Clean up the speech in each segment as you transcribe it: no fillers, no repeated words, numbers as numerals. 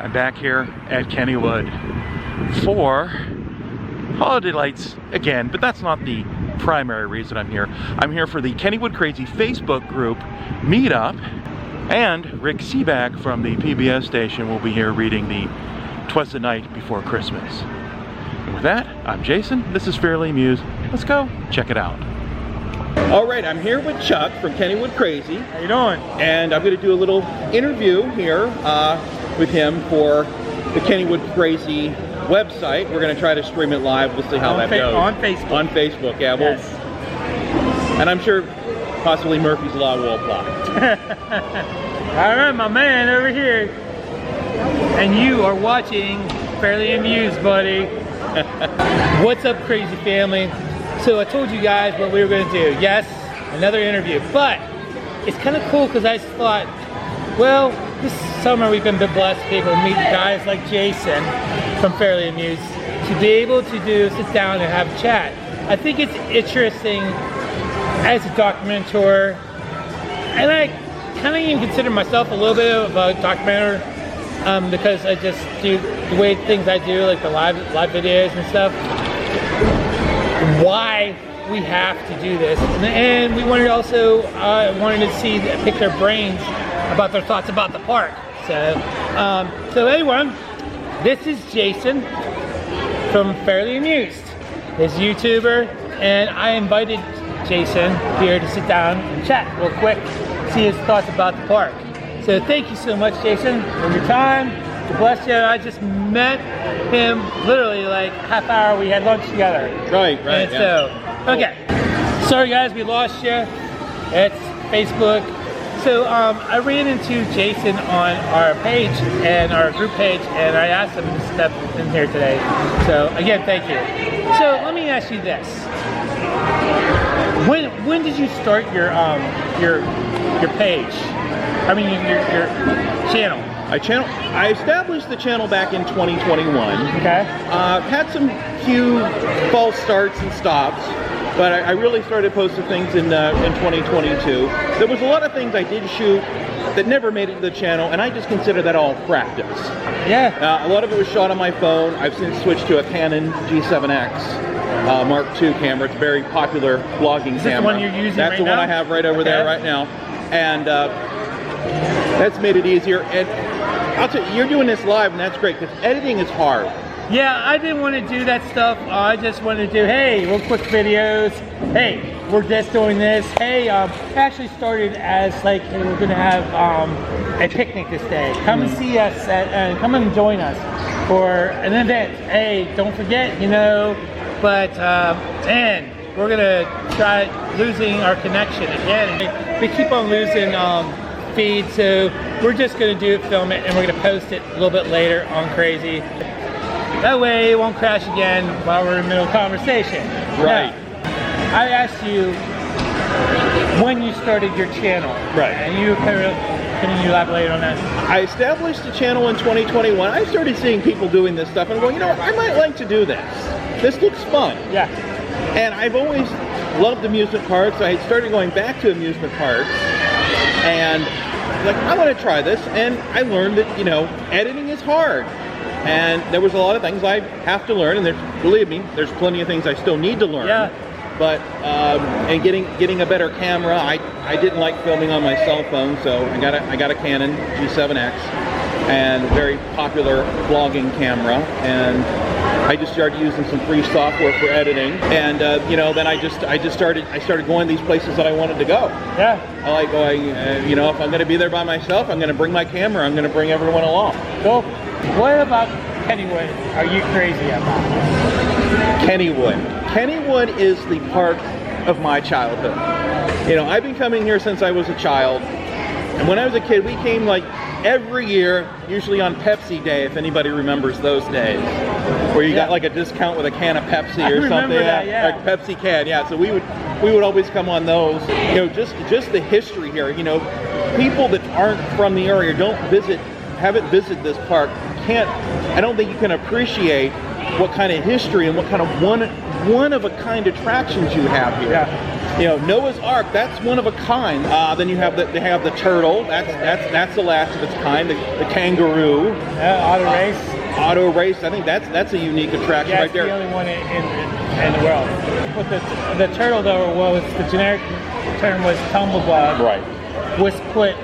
I'm back here at Kennywood for holiday lights again, but that's not the primary reason I'm here. I'm here for the Kennywood Krazy Facebook group meetup, and Rick Sebak from the PBS station will be here reading the Twas the Night before Christmas. And with that, I'm Jason. This is Fairly Amused. Let's go check it out. All right, I'm here with Chuck from Kennywood Krazy. How you doing? And I'm going to do a little interview here with him for the Kennywood Krazy website. We're going to try to stream it live. We'll see how that goes. On Facebook. On Facebook, yeah. Yes. And I'm sure possibly Murphy's Law will apply. All right, my man over here. And you are watching Fairly Amused, buddy. What's up, Krazy family? So I told you guys what we were going to do. Yes, another interview. But it's kind of cool because I thought, well, this summer we've been blessed to be able to meet guys like Jason from Fairly Amused to be able to sit down and have a chat. I think it's interesting as a documentator, and I kind of even consider myself a little bit of a documentator because I just do the way things I do, like the live videos and stuff. Why we have to do this, and we wanted also wanted to pick their brains about their thoughts about the park. So, so everyone, this is Jason from Fairly Amused, his YouTuber, and I invited Jason here to sit down and chat real quick, see his thoughts about the park. So thank you so much, Jason, for your time. God bless you. I just met him literally like half hour. We had lunch together. Right. And so, okay. Sorry guys, we lost you. It's Facebook. So I ran into Jason on our page and our group page, and I asked him to step in here today. So again, thank you. So let me ask you this: when did you start your page? I mean your channel. I established the channel back in 2021. Okay. Had some few false starts and stops, but I really started posting things in 2022. There was a lot of things I did shoot that never made it to the channel, and I just consider that all practice. Yeah. A lot of it was shot on my phone. I've since switched to a Canon G7X Mark II camera. It's a very popular vlogging camera. The one you're using That's the one I have right over there right now, and that's made it easier. And I'll tell you, you're doing this live, and that's great because editing is hard. Yeah, I didn't want to do that stuff. I just wanted to do, hey, real quick videos. Hey, we're just doing this. Hey, actually started as like, hey, we're going to have a picnic this day. Come and see us and come and join us for an event. Hey, don't forget, but and we're going to try losing our connection again. We keep on losing feed, so we're just going to film it, and we're going to post it a little bit later on Krazy. That way it won't crash again while we're in the middle of conversation. Right. Now, I asked you when you started your channel. Right. And can you elaborate on that? I established the channel in 2021. I started seeing people doing this stuff and going, I might like to do this. This looks fun. Yeah. And I've always loved amusement parks. I started going back to amusement parks, and like, I want to try this, and I learned that, editing is hard. And there was a lot of things I have to learn, and believe me, there's plenty of things I still need to learn. Yeah. But and getting a better camera, I didn't like filming on my cell phone, so I got a Canon G7X, and very popular vlogging camera, and I just started using some free software for editing, and then I started going to these places that I wanted to go. Yeah. I like going, if I'm going to be there by myself, I'm going to bring my camera. I'm going to bring everyone along. Cool. What about Kennywood are you crazy about? Kennywood is the park of my childhood. I've been coming here since I was a child, and when I was a kid, we came like every year, usually on Pepsi Day, if anybody remembers those days, where you got like a discount with a can of Pepsi or something. That, yeah. Like Pepsi can, yeah. So we would always come on those. Just the history here. People that aren't from the area, haven't visited this park, I don't think you can appreciate what kind of history and what kind of one of a kind attractions you have here. Yeah. You know, Noah's Ark, that's one of a kind. Then you have they have the turtle, that's the last of its kind. The kangaroo. Auto race. Auto race, I think that's a unique attraction right there. Yeah, it's the only one in the world. But the turtle though was, the generic term was tumblebug. Right. Was put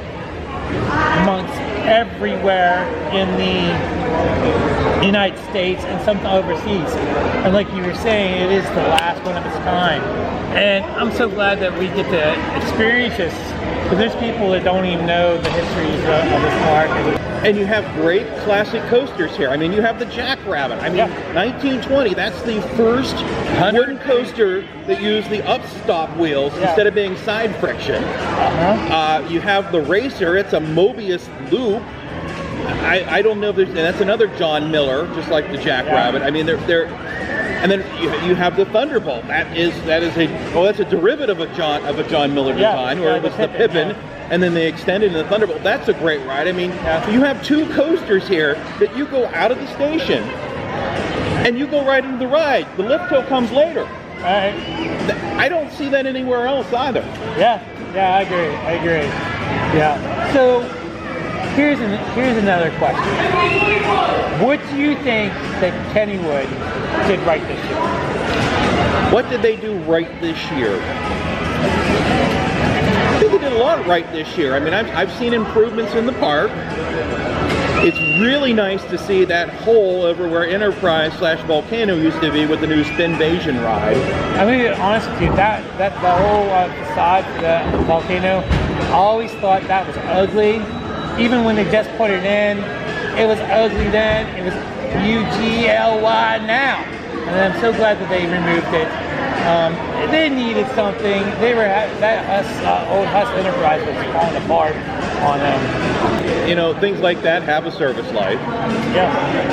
amongst everywhere in the United States and some overseas. And like you were saying, it is the last one of its kind. And I'm so glad that we get to experience this, because there's people that don't even know the histories of this park. And you have great classic coasters here. I mean, you have the Jackrabbit. I mean, 1920, that's the first wooden coaster that used the upstop wheels instead of being side friction. You have the Racer, it's a Mobius loop. I don't know if there's, and that's another John Miller, just like the Jackrabbit. I mean, they're and then you have the Thunderbolt. That's a derivative of John Miller design, where it was the Pippin, and then they extended into the Thunderbolt. That's a great ride. I mean, you have two coasters here that you go out of the station and you go right into the ride. The lift hill comes later. I don't see that anywhere else either. Yeah, I agree. Yeah. So here's another question. What do you think that Kennywood did right this year? What did they do right this year? I think they did a lot right this year. I mean, I've seen improvements in the park. It's really nice to see that hole over where Enterprise/Volcano used to be with the new Spinvasion ride. I mean, honestly, that the whole facade for the volcano, I always thought that was ugly. Even when they just put it in, it was ugly then. It was UGLY now. And I'm so glad that they removed it. They needed something. Old Huss Enterprise was falling apart on them. You know, things like that have a service life. Yeah.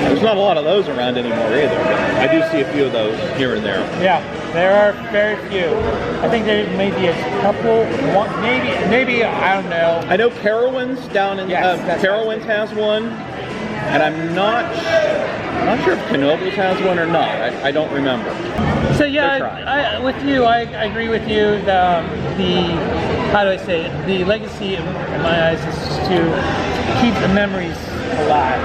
There's not a lot of those around anymore either, but I do see a few of those here and there. Yeah, there are very few. I think there may be a couple, maybe, I don't know. I know Carowinds down in, Carowinds has one, and I'm not sure if Knoebels has one or not. I don't remember. So yeah, with you, I agree with you. How do I say it? The legacy in my eyes is to keep the memories alive.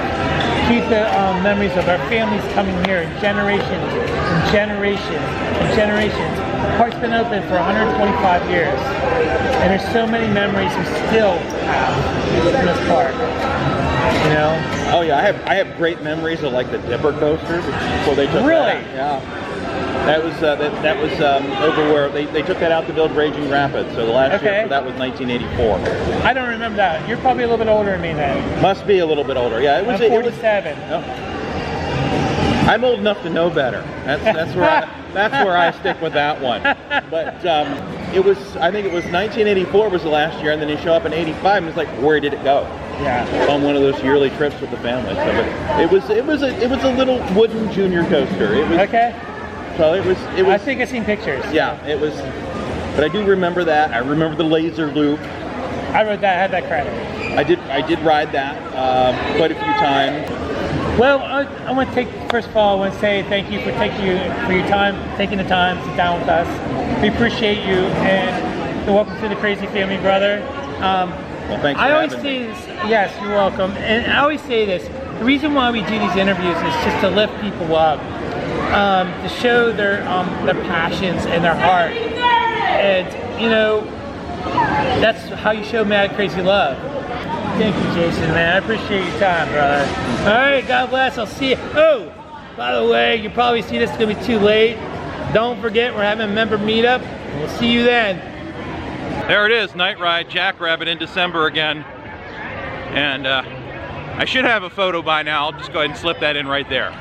Keep the memories of our families coming here in generations and generations and generations. The park's been open for 125 years, and there's so many memories we still have in this park. You know? Oh yeah, I have great memories of like the Dipper coasters before they took that out. Yeah. That was over where they took that out to build Raging Rapids. So the last year for that was 1984. I don't remember that. You're probably a little bit older than me then. Must be a little bit older. Yeah, I'm 47. I'm old enough to know better. That's where I stick with that one. But I think it was 1984 was the last year, and then you show up in '85, and it's like, where did it go? Yeah. On one of those yearly trips with the family. So, but it was a little wooden junior coaster. It was So it was. I think I've seen pictures. Yeah, it was. But I do remember that. I remember the laser loop. I rode that. I had that credit. I did ride that quite a few times. Well, I want to first of all, I want to say thank you for your time, taking the time to sit down with us. We appreciate you, and welcome to the Krazy family, brother. Well, thanks for I always having say me. this. Yes, you're welcome. And I always say this. The reason why we do these interviews is just to lift people up, to show their passions and their heart, and you know, that's how you show mad crazy love. Thank you, Jason, man. I appreciate your time, brother. All right, God bless. I'll see you. Oh, by the way, you probably see this is gonna be too late. Don't forget, we're having a member meetup. We'll see you then. There it is, Night Ride Jackrabbit in December again. And I should have a photo by now. I'll just go ahead and slip that in right there.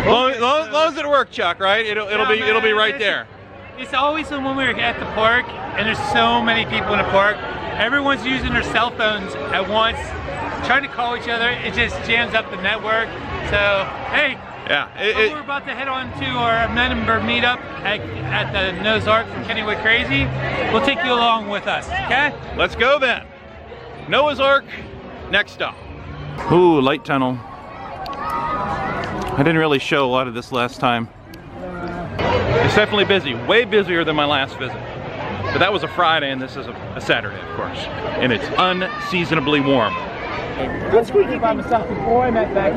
As long as it works, Chuck, right? It'll be right there. It's always when we're at the park and there's so many people in the park. Everyone's using their cell phones at once, trying to call each other. It just jams up the network. So, hey. Yeah. We're about to head on to our member meetup at the Noah's Ark from Kennywood Krazy. We'll take you along with us, okay? Let's go then. Noah's Ark, next stop. Ooh, light tunnel. I didn't really show a lot of this last time. It's definitely busy, way busier than my last visit. But that was a Friday and this is a Saturday, of course. And it's unseasonably warm. Good squeaky by myself before I met back.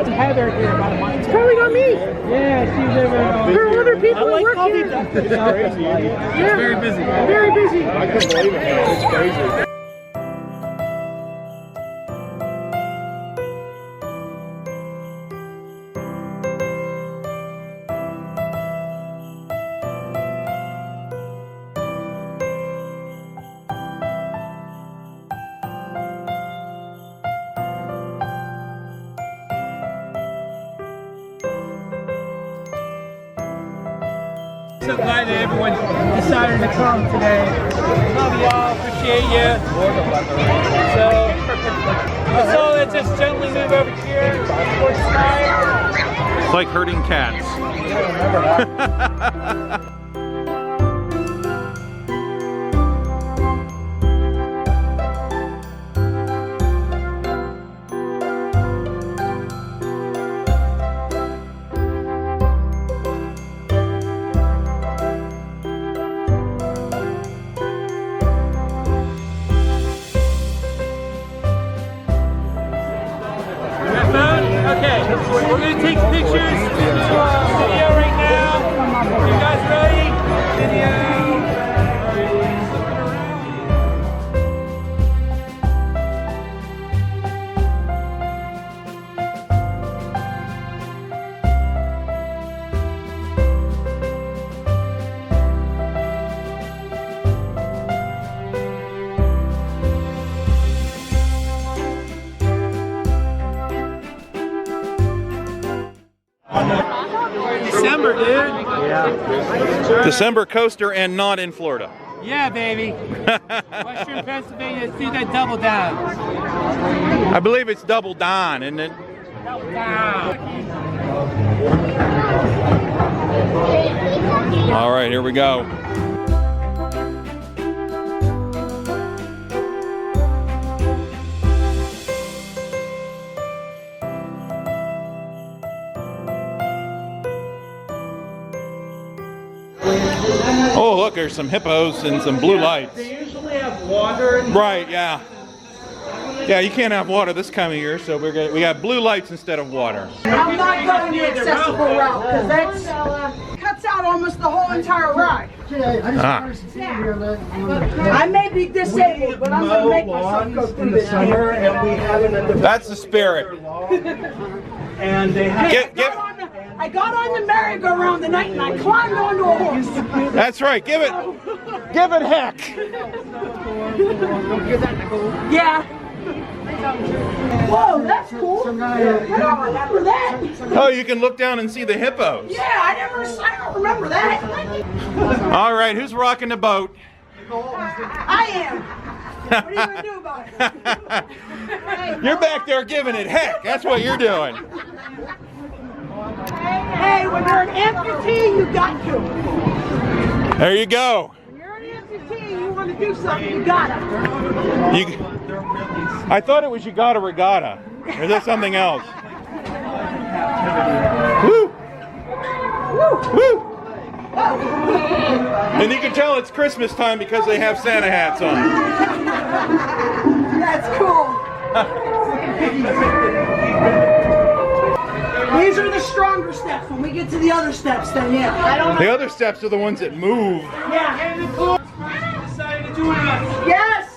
Heather here about a month. It's probably not me. Yeah, she's over. There are other people who work here. It's crazy. Yeah. It's very busy. Very busy. I can't believe it. It's crazy. So glad that everyone decided to come today. Love y'all, appreciate you. So let's just gently move over here towards the side. It's like herding cats. We're going to take pictures, video right now. You guys ready? Video. December, dude. Yeah. December coaster and not in Florida. Yeah, baby. Western Pennsylvania, let's do that double down. I believe it's double down, isn't it? Double down. All right, here we go. Oh, look, there's some hippos and some blue lights. They usually have water. Right, yeah. Yeah, you can't have water this time of year, so we got blue lights instead of water. I'm not going the accessible route because that cuts out almost the whole entire ride. I may be disabled, but I'm going to make myself go through this. That's the spirit. And they have I got on the merry-go-round the night and I climbed onto a horse. That's right. Give it heck. Yeah. Whoa, that's cool. I don't remember that. Oh, you can look down and see the hippos. Yeah, I don't remember that. All right, who's rocking the boat? I am. What are you going to do about it? You're back there giving it heck. That's what you're doing. Hey, when you're an amputee, you got to. There you go. When you're an amputee, you want to do something, you gotta. I thought it was you got a regatta. Or is that something else? Woo! Woo! Woo! And you can tell it's Christmas time because they have Santa hats on. That's cool. These are the stronger steps. When we get to the other steps, then yeah. I don't know. The other steps are the ones that move. Yeah. Yes.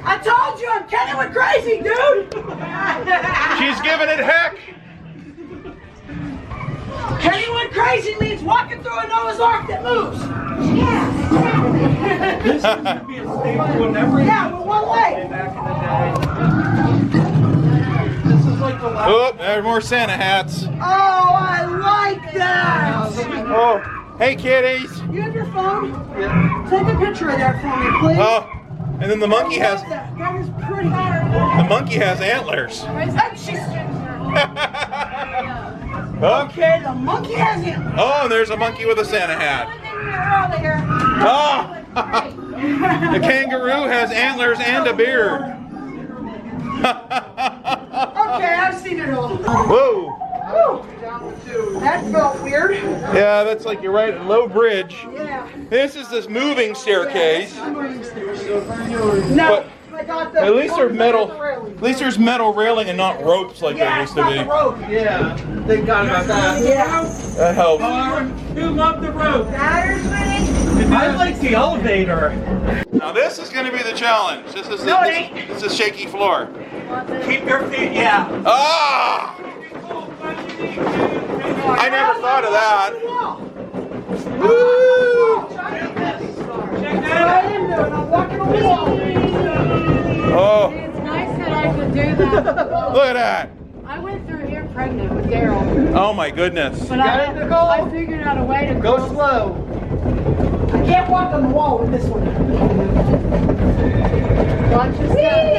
I told you I'm Kennywood Krazy, dude. She's giving it heck. Kennywood Krazy means walking through a Noah's Ark that moves. this used to be a staple in every with one leg. back in the day. This is like the last. Oh, there's more Santa hats. Oh, I like that. Oh, hey kitties. You have your phone? Yeah. Take a picture of that for me, please. Oh, and then the monkey has. That is pretty. The monkey has antlers. Okay, the monkey has him. Oh, and there's a monkey with a Santa hat. Oh, the kangaroo has antlers and a beard. Okay, I've seen it all. Whoa. That felt weird. Yeah, that's like you're right at low bridge. Yeah. This is this moving staircase. No, I got the. At least there's metal. railing. At least there's metal railing and not ropes like there Yeah, used it's to not be. the rope. Yeah, thank God about that. Yeah. That helps. Who loved the rope? I like the elevator. Now this is going to be the challenge. This is this is shaky floor. Keep your feet, yeah. Ah! I never thought of that. Woo! Check that out. I'm walking on the wall. Oh, It's nice that I could do that. look at that. I went through here pregnant with Daryl, Oh my goodness. but got it, Nicole? I figured out a way to Go slow. I can't walk on the wall with this one. watch your step.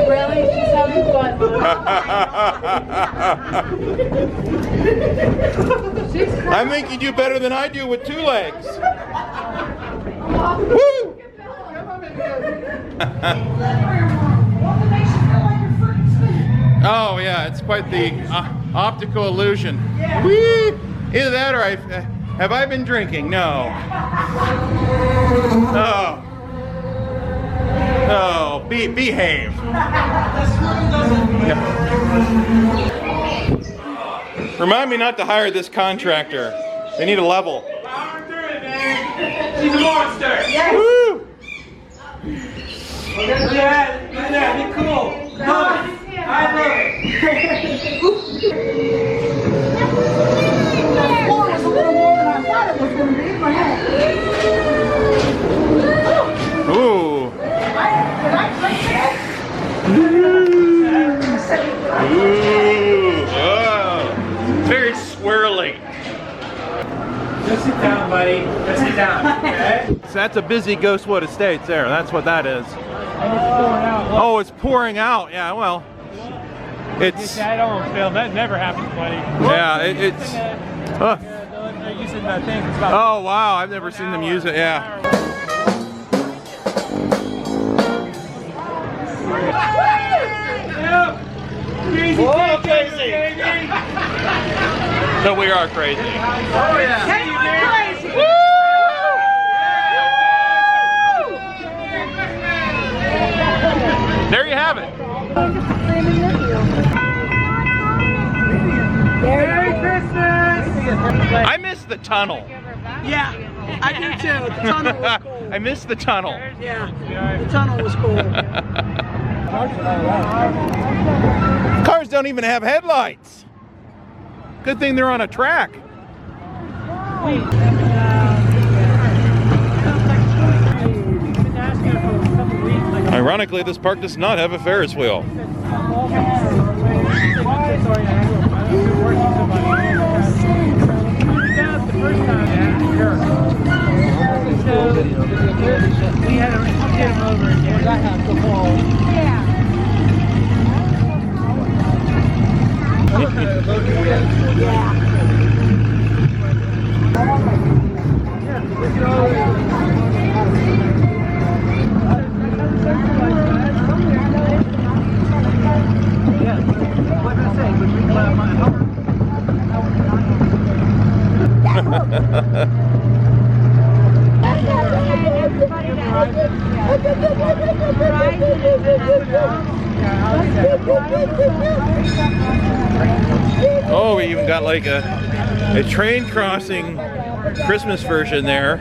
Really? She's having fun. She's I think you do better than I do with 2 legs. Woo! Oh yeah, it's quite the optical illusion. Whee! Either that or have I been drinking? No. No. No. Behave. Yeah. Remind me not to hire this contractor. They need a level. Power through it, man. She's a monster. Woo! Look at that. Look at that. Be cool. Love it. I love it. The floor was a little more than I thought it was going to be. My head. Ooh. Did I break it? Ooh. Oh. Very swirly. Just sit down, buddy. Just sit down, okay? So that's a busy Ghostwood Estates there. That's what that is. And it's pouring out. Look. Oh, it's pouring out. Yeah, well, it's I don't film. That never happens, buddy. yeah, it's. They're using the thing. It's about Oh wow, I've never seen them use it. Yeah. Crazy, crazy. So we are crazy. Oh yeah. Kennywood Krazy. There you have it. Merry Christmas. I miss the tunnel. Yeah, I do too. The tunnel was cool. I miss the tunnel. Yeah, the tunnel was cool. Cars don't even have headlights. Good thing they're on a track. Ironically, this park does not have a Ferris wheel. We had to get him over again. I have to fall. Oh, we even got like a train crossing Christmas version there.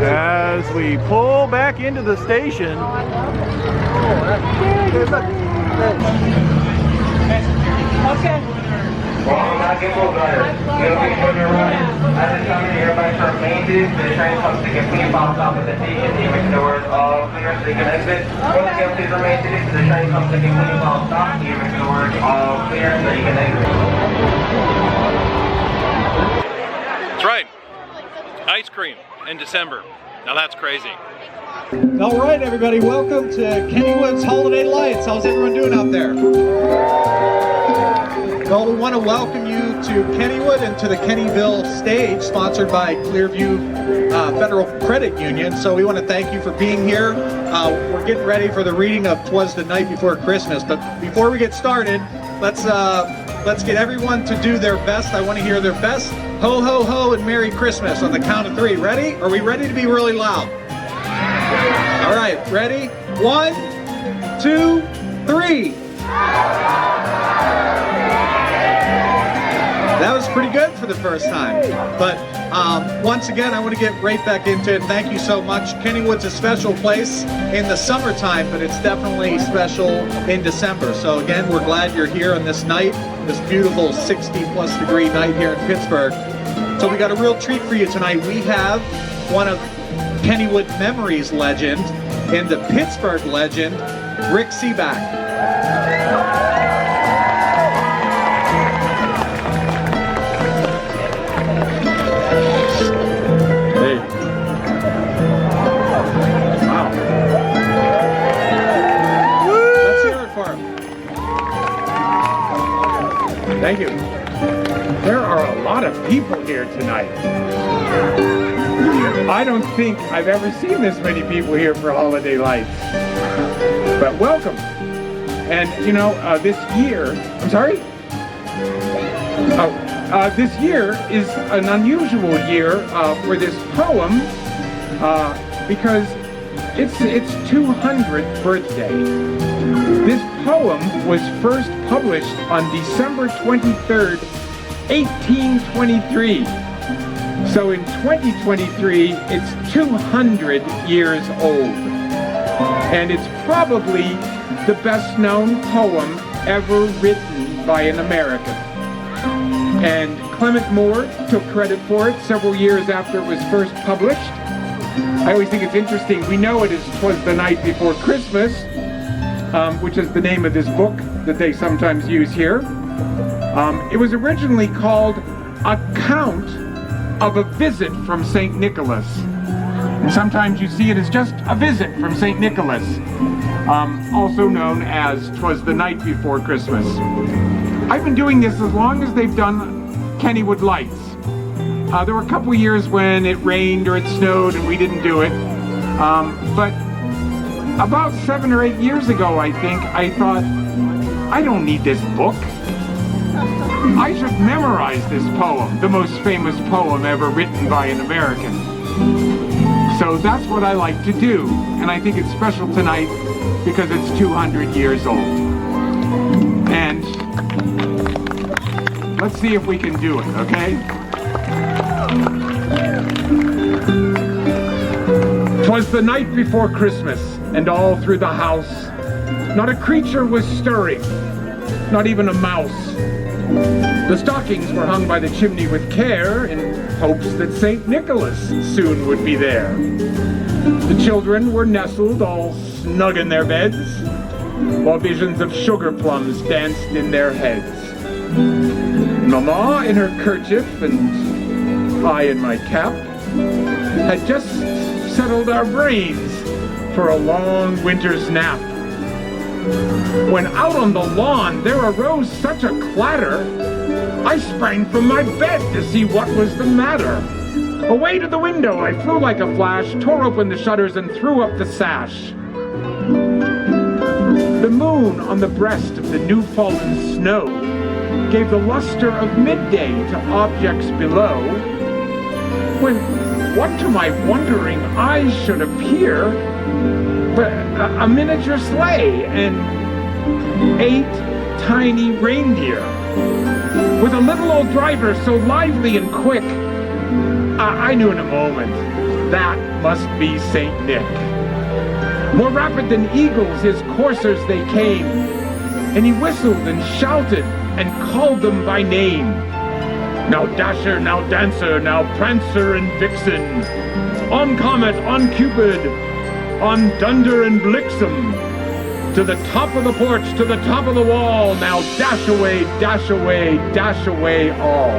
As we pull back into the station. Okay. Well, not get full gutter. You'll be putting your run. As it's coming, everybody from Main Street, the train comes to get clean box off at the station. You make the doors all clear so you can exit. Once again, please remain seated. The train comes to get clean box off. You make the doors all clear so you can exit. That's right. Ice cream in December. Now that's crazy. All right, everybody, welcome to Kennywood's Holiday Lights. How's everyone doing out there? Well, we want to welcome you to Kennywood and to the Kennyville stage, sponsored by Clearview Federal Credit Union. So we want to thank you for being here. We're getting ready for the reading of Twas the Night Before Christmas. But before we get started, let's get everyone to do their best. I want to hear their best ho ho ho and Merry Christmas on the count of 3. Ready? Are we ready to be really loud? All right, ready? 1, 2, 3. That was pretty good for the first time. But once again, I want to get right back into it. Thank you so much. Kennywood's a special place in the summertime, but it's definitely special in December. So again, we're glad you're here on this night, this beautiful 60+ degree night here in Pittsburgh. So we got a real treat for you tonight. We have one of Kennywood Memories legend and the Pittsburgh legend, Rick Sebak. Hey. Wow. Let's hear it for him. Thank you. There are a lot of people here tonight. I don't think I've ever seen this many people here for Holiday Lights. But welcome. And you know, this year, I'm sorry? This year is an unusual year for this poem because it's its 200th birthday. This poem was first published on December 23rd, 1823. So in 2023, it's 200 years old. And it's probably the best known poem ever written by an American. And Clement Moore took credit for it several years after it was first published. I always think it's interesting. We know it as Twas the Night Before Christmas, which is the name of this book that they sometimes use here. It was originally called Account of a Visit from St. Nicholas. And sometimes you see it as just a visit from St. Nicholas, also known as Twas the Night Before Christmas. I've been doing this as long as they've done Kennywood Lights. There were a couple years when it rained or it snowed and we didn't do it. But about 7 or 8 years ago, I think, I thought, I don't need this book. I should memorize this poem, the most famous poem ever written by an American. So that's what I like to do, and I think it's special tonight because it's 200 years old. And let's see if we can do it, okay? "'Twas the night before Christmas, and all through the house not a creature was stirring, not even a mouse. The stockings were hung by the chimney with care in hopes that St. Nicholas soon would be there. The children were nestled all snug in their beds, while visions of sugar plums danced in their heads. Mamma in her kerchief and I in my cap had just settled our brains for a long winter's nap. When out on the lawn there arose such a clatter, I sprang from my bed to see what was the matter. Away to the window I flew like a flash, tore open the shutters and threw up the sash. The moon on the breast of the new-fallen snow gave the luster of midday to objects below, when what to my wondering eyes should appear but a miniature sleigh and 8 tiny reindeer, with a little old driver so lively and quick. I knew in a moment that must be Saint Nick. More rapid than eagles his coursers they came, and he whistled and shouted and called them by name. Now Dasher, now Dancer, now Prancer and Vixen, on Comet, on Cupid, on Dunder and Blixen, to the top of the porch, to the top of the wall, now dash away, dash away, dash away all.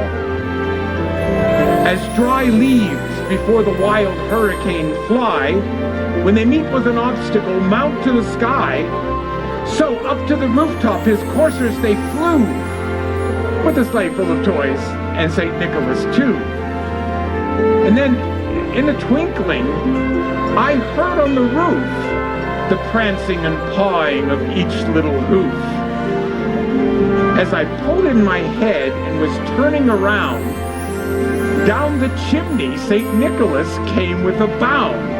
As dry leaves before the wild hurricane fly, when they meet with an obstacle, mount to the sky, so up to the rooftop his coursers they flew, with a sleigh full of toys, and St. Nicholas too. And then, in a twinkling, I heard on the roof the prancing and pawing of each little hoof. As I pulled in my head and was turning around, down the chimney St. Nicholas came with a bound.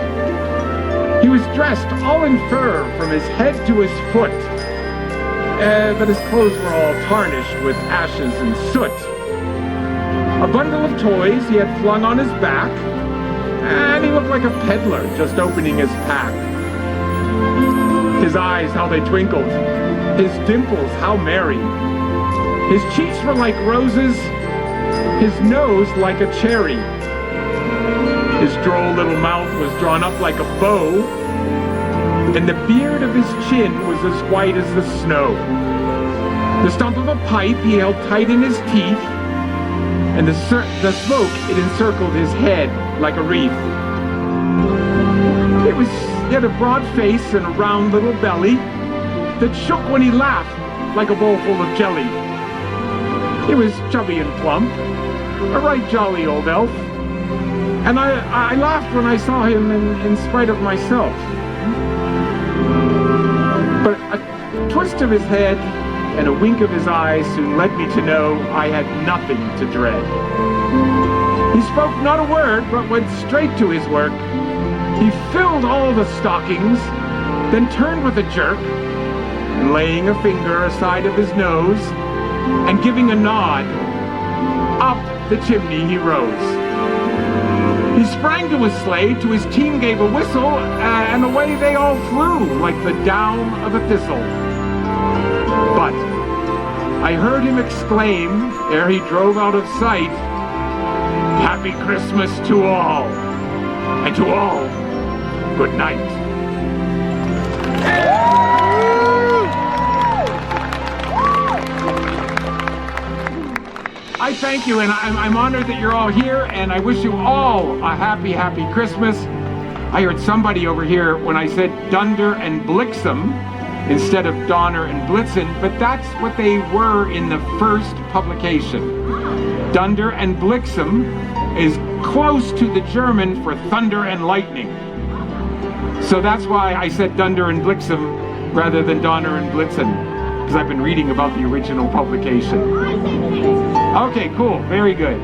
He was dressed all in fur from his head to his foot, but his clothes were all tarnished with ashes and soot. A bundle of toys he had flung on his back, and he looked like a peddler just opening his pack. His eyes, how they twinkled, his dimples, how merry. His cheeks were like roses, his nose like a cherry. His droll little mouth was drawn up like a bow, and the beard of his chin was as white as the snow. The stump of a pipe he held tight in his teeth, and the smoke, it encircled his head like a wreath. He had a broad face and a round little belly that shook when he laughed like a bowl full of jelly. He was chubby and plump, a right jolly old elf, and I laughed when I saw him in spite of myself. But a twist of his head and a wink of his eyes soon led me to know I had nothing to dread. He spoke not a word, but went straight to his work. He filled all the stockings, then turned with a jerk, and laying a finger aside of his nose, and giving a nod, up the chimney he rose. He sprang to his sleigh, to his team gave a whistle, and away they all flew like the down of a thistle. But I heard him exclaim, ere he drove out of sight, "Happy Christmas to all, and to all, good night." I thank you, and I'm honored that you're all here, and I wish you all a happy, happy Christmas. I heard somebody over here when I said Dunder and Blixen instead of Donner and Blitzen, but that's what they were in the first publication. Dunder and Blixen is close to the German for thunder and lightning. So that's why I said Dunder and Blixen rather than Donner and Blitzen, because I've been reading about the original publication. Okay, cool, very good.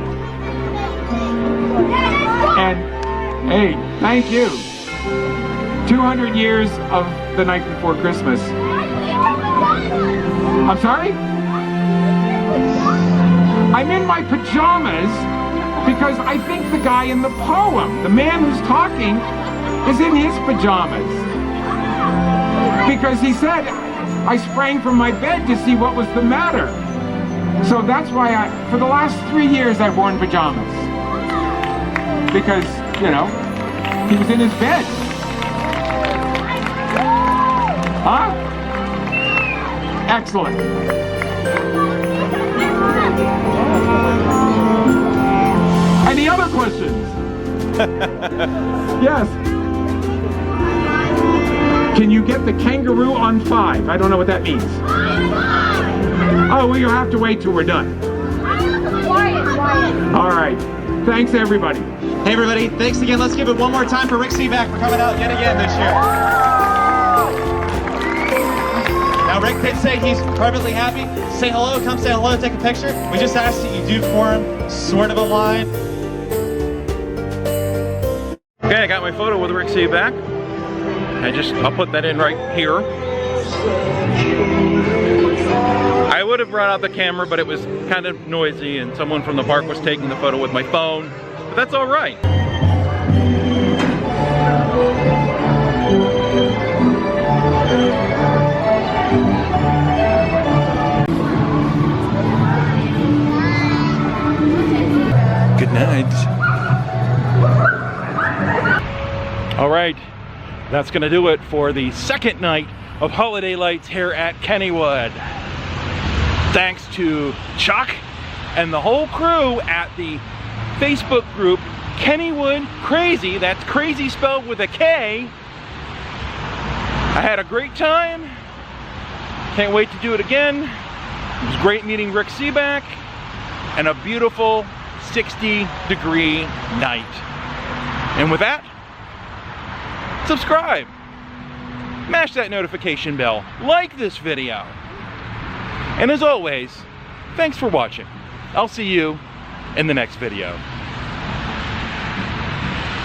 And hey, thank you. 200 years of The Night Before Christmas. I'm sorry? I'm in my pajamas because I think the guy in the poem, the man who's talking, is in his pajamas. Because he said, I sprang from my bed to see what was the matter. So that's why for the last 3 years I've worn pajamas. Because, you know, he was in his bed. Huh? Excellent. Any other questions? Yes. Can you get the kangaroo on 5? I don't know what that means. Oh, well, you'll have to wait till we're done. All right. Thanks, everybody. Hey, everybody. Thanks again. Let's give it one more time for Rick Sebak for coming out yet again this year. Now, Rick did say he's perfectly happy. Say hello. Come say hello. Take a picture. We just asked that you do for him sort of a line. Okay, I got my photo with Rick Sebak. I'll put that in right here. I would have brought out the camera, but it was kind of noisy and someone from the park was taking the photo with my phone, but that's all right. Good night. All right, that's gonna do it for the second night of Holiday Lights here at Kennywood. Thanks to Chuck and the whole crew at the Facebook group Kennywood Krazy. That's crazy spelled with a K. I had a great time. Can't wait to do it again. It was great meeting Rick Sebak. and a beautiful 60-degree night. And with that, subscribe, mash that notification bell, like this video. And as always, thanks for watching. I'll see you in the next video.